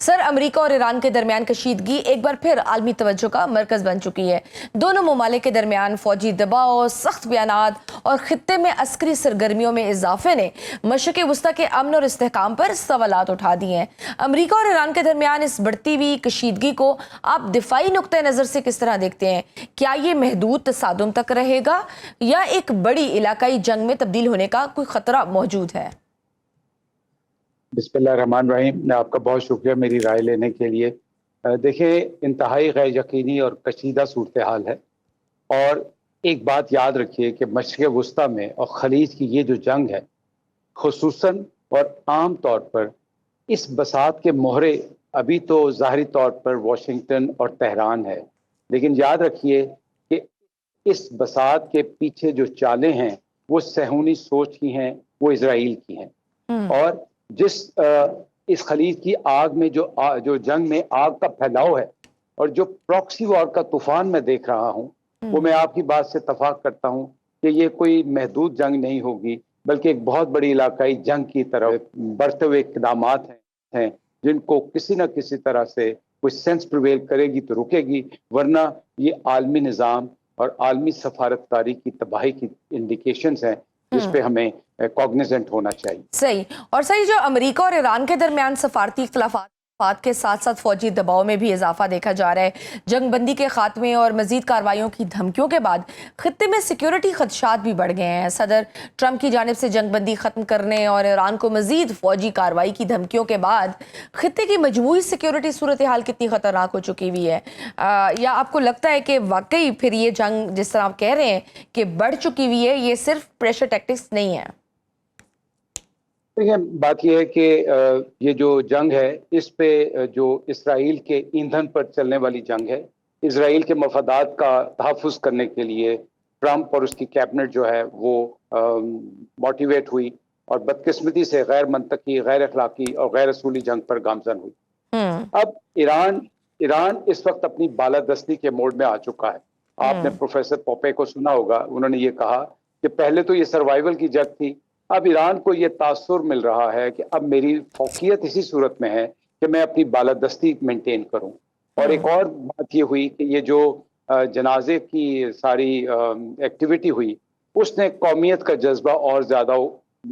Sir, America और Iran के दरमियान कशीदगी एक बार फिर आलमी तवज्जो का मरकज बन चुकी है। दोनों ममालिक के दरमियान फौजी दबाव, सख्त बयानात और खित्ते में अस्करी सरगर्मियों में इजाफे ने मशरिक़ वस्ता के अमन और इस्तेहकाम पर सवालात उठा दिए हैं। अमेरिका और ईरान के दरमियान इस बढ़ती हुई कशीदगी को आप दिफाई नुक्ते नज़र से किस तरह देखते हैं? क्या ये महदूद तसादुम तक रहेगा या एक बड़ी इलाकाई जंग में तब्दील होने का कोई खतरा मौजूद है? बिस्मिल्लाहिर्रहमानिर्रहीम। आपका बहुत शुक्रिया मेरी राय लेने के लिए। देखिए, इंतहाई गैर यकीनी और कशीदा सूरत हाल है। और एक बात याद रखिए कि मशरिक़ वस्ता में और ख़लीज की ये जो जंग है, खुसूसन और आम तौर पर इस बसात के मोहरे अभी तो ज़ाहिरी तौर पर वाशिंगटन और तेहरान है, लेकिन याद रखिए कि इस बसात के पीछे जो चालें हैं वो सहूनी सोच की हैं, वो इजराइल की हैं। और जिस इस खलीज की आग में जो जंग में आग का फैलाव है और जो प्रॉक्सी वॉर का तूफान मैं देख रहा हूँ, वो मैं आपकी बात से इत्तफाक करता हूँ कि ये कोई महदूद जंग नहीं होगी, बल्कि एक बहुत बड़ी इलाकाई जंग की तरफ बढ़ते हुए इक़दामात हैं जिनको किसी न किसी तरह से कोई सेंस प्रिवेल करेगी तो रुकेगी, वरना ये आलमी निज़ाम और आलमी सफारतकारी की तबाही की इंडिकेशंस हैं जिस पे हमें कॉग्निजेंट होना चाहिए। सही। और सही, जो अमेरिका और ईरान के दरमियान सफारती इख्तिलाफात के साथ साथ फौजी दबाव में भी इजाफा देखा जा रहा है। जंग बंदी के खात्मे और मजीद कार्रवाइयों की धमकियों के बाद खित्ते में सिक्योरिटी खदशात भी बढ़ गए हैं। सदर ट्रंप की जानिब से जंग बंदी खत्म करने और ईरान को मजीद फौजी कार्रवाई की धमकियों के बाद खित्ते की मजमूई सिक्योरिटी सूरत हाल कितनी खतरनाक हो चुकी हुई है? या आपको लगता है कि वाकई फिर ये जंग जिस तरह आप कह रहे हैं कि बढ़ चुकी हुई है, ये सिर्फ प्रेशर टैक्टिक्स नहीं है? देखिए, बात यह है कि ये जो जंग है इस पे जो इसराइल के ईंधन पर चलने वाली जंग है, इसराइल के मफादात का तहफ़्फ़ुज़ करने के लिए ट्रंप और उसकी कैबिनेट जो है वो मोटिवेट हुई और बदकिस्मती से गैर मंतकी, गैर अखलाकी और गैर असूली जंग पर गामजन हुई। अब ईरान इस वक्त अपनी बालादस्ती के मोड में आ चुका है। आपने प्रोफेसर पोपे को सुना होगा, उन्होंने ये कहा कि पहले तो ये सर्वाइवल की जंग थी, अब ईरान को ये तासुर मिल रहा है कि अब मेरी फौकियत इसी सूरत में है कि मैं अपनी बालादस्ती मेंटेन करूं। और एक और बात ये हुई कि ये जो जनाजे की सारी एक्टिविटी हुई, उसने कौमियत का जज्बा और ज़्यादा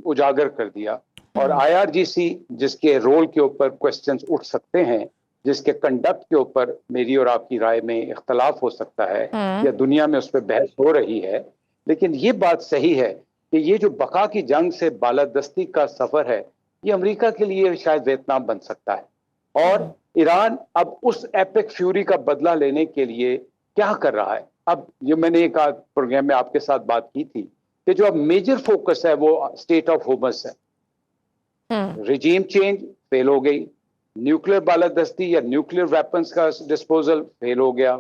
उजागर कर दिया। और IRGC जिसके रोल के ऊपर क्वेश्चंस उठ सकते हैं, जिसके कंडक्ट के ऊपर मेरी और आपकी राय में इख्तलाफ हो सकता है या दुनिया में उस पर बहस हो रही है, लेकिन ये बात सही है कि ये जो बका की जंग से बालादस्ती का सफर है, ये अमेरिका के लिए शायद वियतनाम बन सकता है। और ईरान अब उस एपिक फ्यूरी का बदला लेने के लिए क्या कर रहा है? अब ये मैंने एक प्रोग्राम में आपके साथ बात की थी कि जो अब मेजर फोकस है वो स्टेट ऑफ होमस है। रिजीम चेंज फेल हो गई, न्यूक्लियर बालादस्ती या न्यूक्लियर वेपन्स का डिस्पोजल फेल हो गया,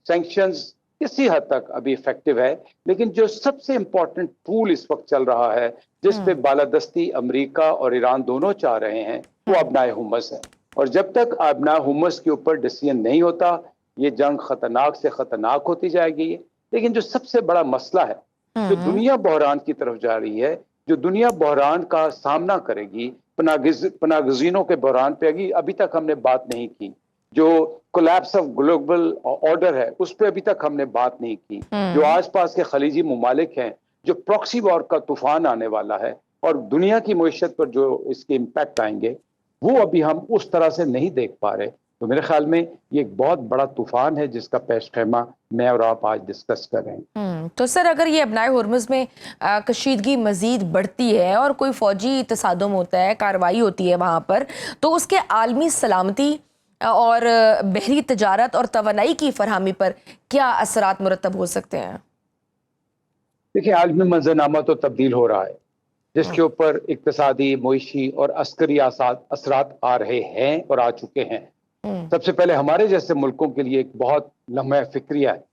सैंक्शंस किसी हद तक अभी इफेक्टिव है, लेकिन जो सबसे इंपॉर्टेंट टूल इस वक्त चल रहा है जिस पे बालादस्ती अमेरिका और ईरान दोनों चाह रहे हैं, वो अबनाए हुमस है। और जब तक अबनाए हुमस के ऊपर डिसीजन नहीं होता, ये जंग खतरनाक से खतरनाक होती जाएगी। लेकिन जो सबसे बड़ा मसला है, जो दुनिया बहरान की तरफ जा रही है, जो दुनिया बहरान का सामना करेगी, पनागज़ीनों के बहरान पे अभी तक हमने बात नहीं की, जो कोलैप्स ऑफ ग्लोबल ऑर्डर है उस पर अभी तक हमने बात नहीं की, जो आसपास के खलीजी ममालिक हैं, जो प्रॉक्सी वॉर का तूफान आने वाला है और दुनिया की मईशत पर जो इसके इम्पैक्ट आएंगे, वो अभी हम उस तरह से नहीं देख पा रहे। तो मेरे ख्याल में ये एक बहुत बड़ा तूफान है जिसका पेशखैमा मैं और आप आज डिस्कस कर रहे हैं। तो सर, अगर ये अबनाए हुर्मुज़ में कशीदगी मजीद बढ़ती है और कोई फौजी तसादुम होता है, कार्रवाई होती है वहाँ पर, तो उसके आलमी सलामती और बहरी तजारत और तवानाई की फरहमी पर क्या असरात मुरतब हो सकते हैं? देखिए, आलमी मंजरनामा तो तब्दील हो रहा है, जिसके ऊपर इक्तिसादी, मुईशी और अस्करी असरात आ रहे हैं और आ चुके हैं। सबसे पहले हमारे जैसे मुल्कों के लिए एक बहुत लम्हा फिक्रिया है।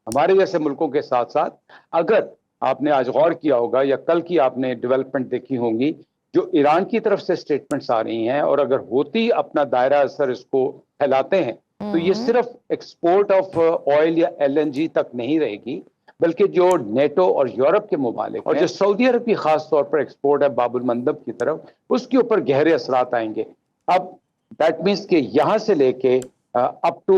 हमारे जैसे मुल्कों के साथ साथ अगर आपने आज गौर किया होगा या कल की आपने डेवलपमेंट देखी होंगी, जो ईरान की तरफ से स्टेटमेंट्स आ रही हैं, और अगर होती अपना दायरा असर इसको फैलाते हैं, तो ये सिर्फ एक्सपोर्ट ऑफ ऑयल या LNG तक नहीं रहेगी, बल्कि जो नेटो और यूरोप के ममालिक और जो सऊदी अरब की खास तौर पर एक्सपोर्ट है बाबुल मंदब की तरफ, उसके ऊपर गहरे असरात आएंगे। अब दैट मीन्स कि यहाँ से लेके अप टू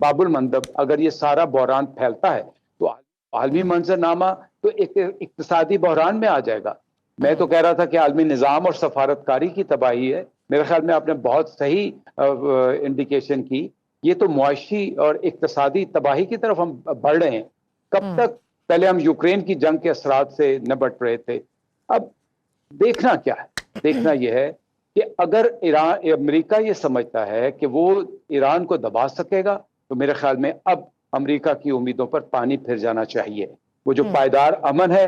बाबुल मंदब अगर ये सारा बहरान फैलता है तो आलमी मंजरनामा तो एक इक्तिसादी बहरान में आ जाएगा। मैं तो कह रहा था कि आलमी निज़ाम और सफारतकारी की तबाही है। मेरे ख्याल में आपने बहुत सही इंडिकेशन की। ये तो मुआशी और इक्तिसादी तबाही की तरफ हम बढ़ रहे हैं। कब तक पहले हम यूक्रेन की जंग के असरात से निपट रहे थे, अब देखना क्या है? देखना यह है कि अगर अमेरिका ये समझता है कि वो ईरान को दबा सकेगा तो मेरे ख्याल में अब अमेरिका की उम्मीदों पर पानी फिर जाना चाहिए। वो जो पायदार अमन है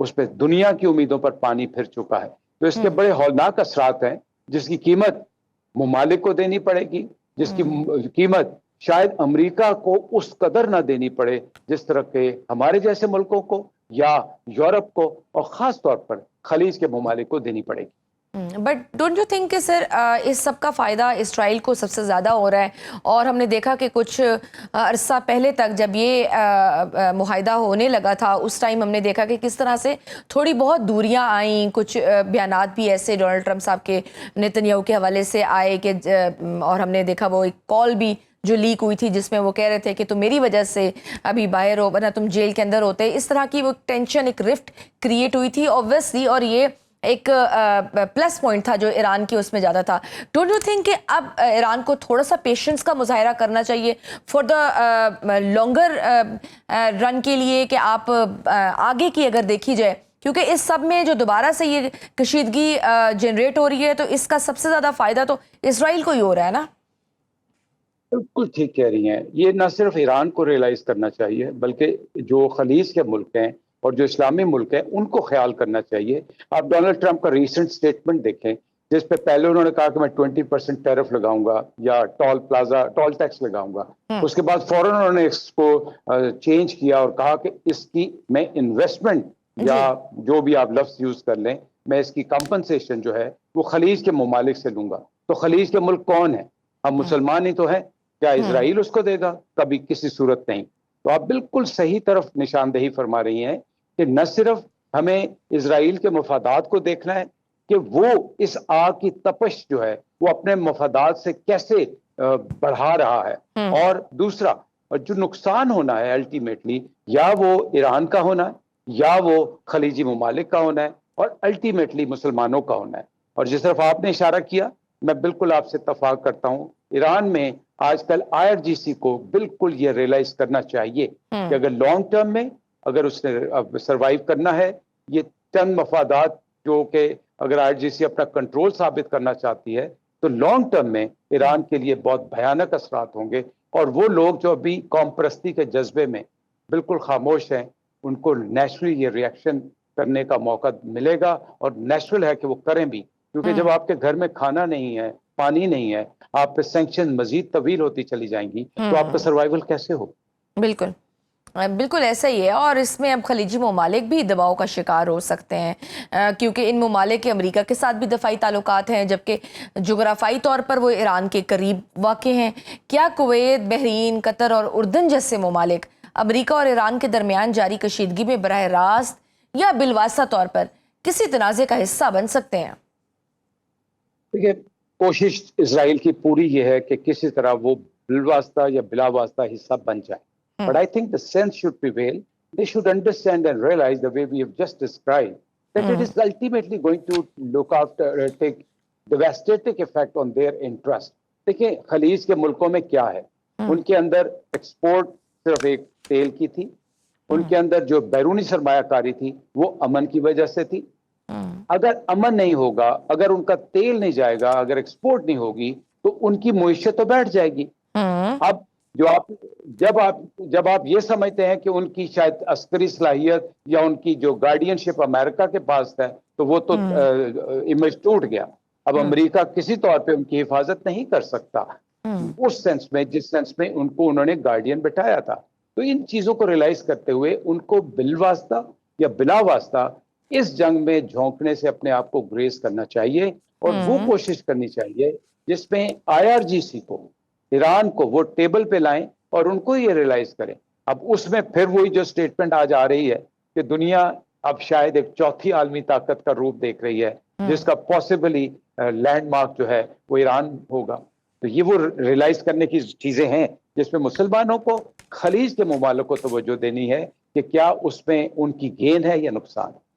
उस पर दुनिया की उम्मीदों पर पानी फिर चुका है। तो इसके बड़े हौलनाक असरात हैं जिसकी कीमत मुमालिक को देनी पड़ेगी, जिसकी कीमत शायद अमेरिका को उस कदर ना देनी पड़े जिस तरह के हमारे जैसे मुल्कों को या यूरोप को और ख़ास तौर पर खलीज के मुमालिक को देनी पड़ेगी। बट डोंट यू थिंक कि सर इस सब का फ़ायदा इसराइल को सबसे ज़्यादा हो रहा है? और हमने देखा कि कुछ अरसा पहले तक जब ये मुआहिदा होने लगा था उस टाइम हमने देखा कि किस तरह से थोड़ी बहुत दूरियां आईं, कुछ बयानात भी ऐसे डोनाल्ड ट्रंप साहब के नेतन्याहू के हवाले से आए कि और हमने देखा वो एक कॉल भी जो लीक हुई थी जिसमें वो कह रहे थे कि तुम मेरी वजह से अभी बाहर हो वरना तुम जेल के अंदर होते। इस तरह की वो टेंशन, एक रिफ्ट क्रिएट हुई थी ऑब्वियसली, और ये एक प्लस पॉइंट था जो ईरान की उसमें ज़्यादा था। डोंट यू थिंक कि अब ईरान को थोड़ा सा पेशेंस का मुजाहरा करना चाहिए फॉर द लॉन्गर रन के लिए कि आप आगे की अगर देखी जाए, क्योंकि इस सब में जो दोबारा से ये कशीदगी जनरेट हो रही है तो इसका सबसे ज़्यादा फ़ायदा तो इसराइल को ही हो रहा है ना? बिल्कुल ठीक कह रही हैं। ये ना सिर्फ ईरान को रियलाइज करना चाहिए बल्कि जो खलीज के मुल्क हैं और जो इस्लामी मुल्क हैं उनको ख्याल करना चाहिए। आप डोनाल्ड ट्रंप का रीसेंट स्टेटमेंट देखें जिस पे पहले उन्होंने कहा कि मैं 20% टैरिफ लगाऊंगा या टोल टैक्स लगाऊंगा। उसके बाद फौरन उन्होंने इसको चेंज किया और कहा कि इसकी मैं इन्वेस्टमेंट या जो भी आप लफ्ज यूज कर लें, मैं इसकी कंपनसेशन जो है वो खलीज के ममालिक से लूंगा। तो खलीज के मुल्क कौन है? हम मुसलमान ही तो हैं। क्या इजराइल उसको देगा? कभी किसी सूरत नहीं। तो आप बिल्कुल सही तरफ निशानदेही फरमा रही हैं कि न सिर्फ हमें इजराइल के मफादात को देखना है कि वो इस आग की तपश जो है वो अपने मफादात से कैसे बढ़ा रहा है, और दूसरा जो नुकसान होना है अल्टीमेटली या वो ईरान का होना है या वो खलीजी ममालिक का होना है और अल्टीमेटली मुसलमानों का होना है। और जिस तरफ आपने इशारा किया मैं बिल्कुल आपसे इत्तफाक करता हूँ। ईरान में आजकल IRGC को बिल्कुल ये रियलाइज करना चाहिए कि अगर लॉन्ग टर्म में अगर उसने सरवाइव करना है, ये चंद मफादात जो कि अगर IRGC अपना कंट्रोल साबित करना चाहती है तो लॉन्ग टर्म में ईरान के लिए बहुत भयानक असरात होंगे। और वो लोग जो अभी कौम परस्ती के जज्बे में बिल्कुल खामोश हैं उनको नेचुरली ये रिएक्शन करने का मौका मिलेगा, और नेचुरल है कि वो करें भी, क्योंकि जब आपके घर में खाना नहीं है, पानी नहीं है, आप पे सैंक्शन मजीद तवील होती चली जाएंगी तो आपका सर्वाइवल कैसे हो? बिल्कुल बिल्कुल ऐसा ही है। और इसमें अब खलीजी ममालिक भी दबाव का शिकार हो सकते हैं क्योंकि इन ममालिक के अमेरिका के साथ भी दफ़ाई ताल्लुकात हैं, जबकि जोग्राफाई तौर पर वो ईरान के करीब वाक़े हैं। क्या कुवैत, बहरीन, कतर और उर्दन जैसे ममालिक अमेरिका और ईरान के दरमियान जारी कशीदगी में बराह रास्त या बिलवास्ता तौर पर किसी तनाज़े का हिस्सा बन सकते हैं? देखिए, कोशिश इजराइल की पूरी ये है कि किसी तरह वो बिलवास्ता या बिलावास्ता हिस्सा बन जाए। But I think the sense should prevail. They should understand and realise the way we have just described that it is ultimately going to look after take devastating effect on their interest. देखिए, खलीज के मुल्कों में क्या है, उनके अंदर export सिर्फ एक तेल की थी, उनके अंदर जो बैरूनी सरमायाकारी थी वो अमन की वजह से थी। अगर अमन नहीं होगा, अगर उनका तेल नहीं जाएगा, अगर एक्सपोर्ट नहीं होगी तो उनकी मुईशत तो बैठ जाएगी। अब जब आप ये समझते हैं कि उनकी शायद अस्करी सलाहियत या उनकी जो गार्डियनशिप अमेरिका के पास है तो वो तो इमेज टूट गया। अब अमेरिका किसी तौर पे उनकी हिफाजत नहीं कर सकता उस सेंस में जिस सेंस में उनको उन्होंने गार्डियन बिठाया था। तो इन चीजों को रियलाइज करते हुए उनको बिलवास्ता या बिलावास्ता इस जंग में झोंकने से अपने आप को ग्रेस करना चाहिए और वो कोशिश करनी चाहिए जिसमें IRGC को, ईरान को वो टेबल पे लाएं और उनको ये रियलाइज करें। अब उसमें फिर वही जो स्टेटमेंट आज आ रही है कि दुनिया अब शायद एक चौथी आलमी ताकत का रूप देख रही है जिसका पॉसिबली لینڈ مارک جو ہے وہ ایران ہوگا. تو یہ وہ ریلائز کرنے کی چیزیں ہیں جس میں مسلمانوں کو خلیج کے ممالک کو توجہ دینی ہے کہ کیا اس میں ان کی گین ہے یا نقصان.